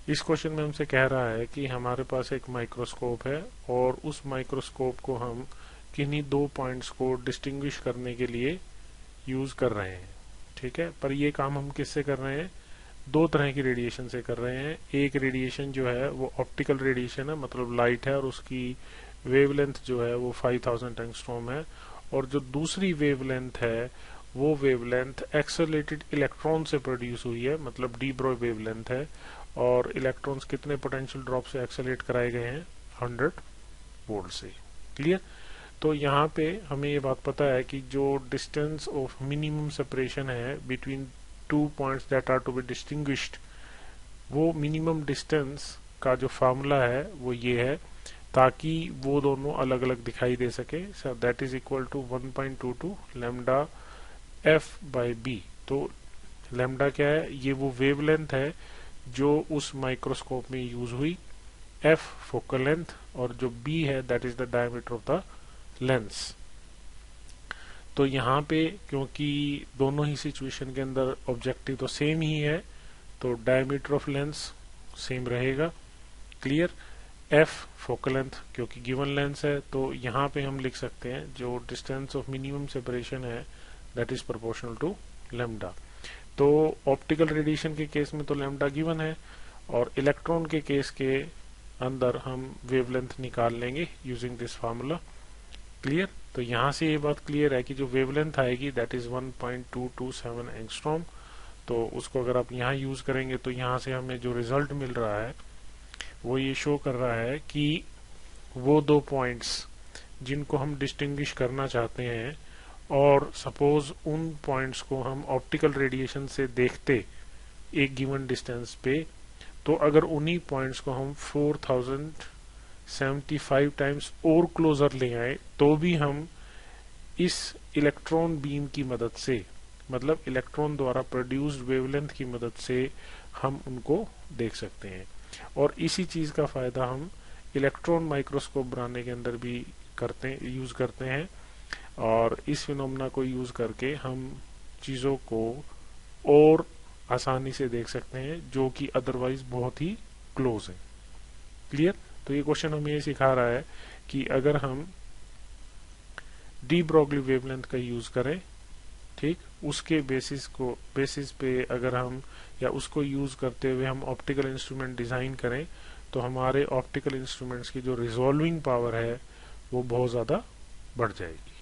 इस क्वेश्चन में हमसे कह रहा है कि हमारे पास एक माइक्रोस्कोप है और उस माइक्रोस्कोप को हम किन्हीं दो पॉइंट्स को डिस्टिंग्विश करने के लिए यूज कर रहे हैं। ठीक है, पर ये काम हम किससे कर रहे हैं? दो तरह की रेडिएशन से कर रहे हैं। एक रेडिएशन जो है वो ऑप्टिकल रेडिएशन है, मतलब लाइट है, और उसकी वेवलेंथ जो है वो 5000 एंगस्ट्रॉम है। और जो दूसरी वेवलेंथ है वो वेवलेंथ एक्सेलरेटेड इलेक्ट्रॉन से प्रोड्यूस हुई है, मतलब डी ब्रॉय वेवलेंथ है। और इलेक्ट्रॉन्स कितने पोटेंशियल ड्रॉप से एक्सेलरेट कराए गए हैं? 100 वोल्ट से। क्लियर? तो यहाँ पे हमें ये बात पता है कि जो डिस्टेंस ऑफ मिनिमम सेपरेशन है between two points that are to be distinguished, वो मिनिमम डिस्टेंस का जो फार्मूला है वो ये है, ताकि वो दोनों अलग अलग दिखाई दे सके। So that is equal to 1.22 lambda F by B. तो लैम्डा क्या है? ये वो वेवलेंथ है जो उस माइक्रोस्कोप में यूज हुई, एफ फोकल लेंथ, और जो बी है that is the diameter of the lens. तो यहाँ पे क्योंकि दोनों ही सिचुएशन के अंदर ऑब्जेक्टिव तो सेम ही है, तो डायमीटर ऑफ लेंस सेम रहेगा। क्लियर? एफ फोकल लेंथ क्योंकि गिवन लेंस है, तो यहाँ पे हम लिख सकते हैं जो डिस्टेंस ऑफ मिनिमम सेपरेशन है that is proportional to lambda. तो ऑप्टिकल रेडिएशन के केस में तो लैम्डा गिवन है, और इलेक्ट्रॉन के केस के अंदर हम वेवलेंथ निकाल लेंगे यूजिंग दिस फार्मूला। क्लियर? तो यहाँ से ये बात क्लियर है कि जो वेवलेंथ आएगी दैट इज 1.227 एंगस्ट्रॉम। तो उसको अगर आप यहाँ यूज करेंगे तो यहाँ से हमें जो रिजल्ट मिल रहा है वो ये शो कर रहा है कि वो दो पॉइंट्स जिनको हम डिस्टिंग्विश करना चाहते हैं, और सपोज उन पॉइंट्स को हम ऑप्टिकल रेडिएशन से देखते एक गिवन डिस्टेंस पे, तो अगर उन्हीं पॉइंट्स को हम 4075 टाइम्स और क्लोजर ले आए तो भी हम इस इलेक्ट्रॉन बीम की मदद से, मतलब इलेक्ट्रॉन द्वारा प्रोड्यूस्ड वेवलेंथ की मदद से हम उनको देख सकते हैं। और इसी चीज का फायदा हम इलेक्ट्रॉन माइक्रोस्कोप बनाने के अंदर भी यूज करते हैं, और इस फिनोमेना को यूज करके हम चीजों को और आसानी से देख सकते हैं जो कि अदरवाइज बहुत ही क्लोज है। क्लियर? तो ये क्वेश्चन हमें ये सिखा रहा है कि अगर हम डी ब्रॉगली वेवलेंथ का यूज करें, ठीक, उसके बेसिस पे अगर हम, या उसको यूज करते हुए हम ऑप्टिकल इंस्ट्रूमेंट डिजाइन करें, तो हमारे ऑप्टिकल इंस्ट्रूमेंट्स की जो रिजॉल्विंग पावर है वो बहुत ज्यादा बढ़ जाएगी।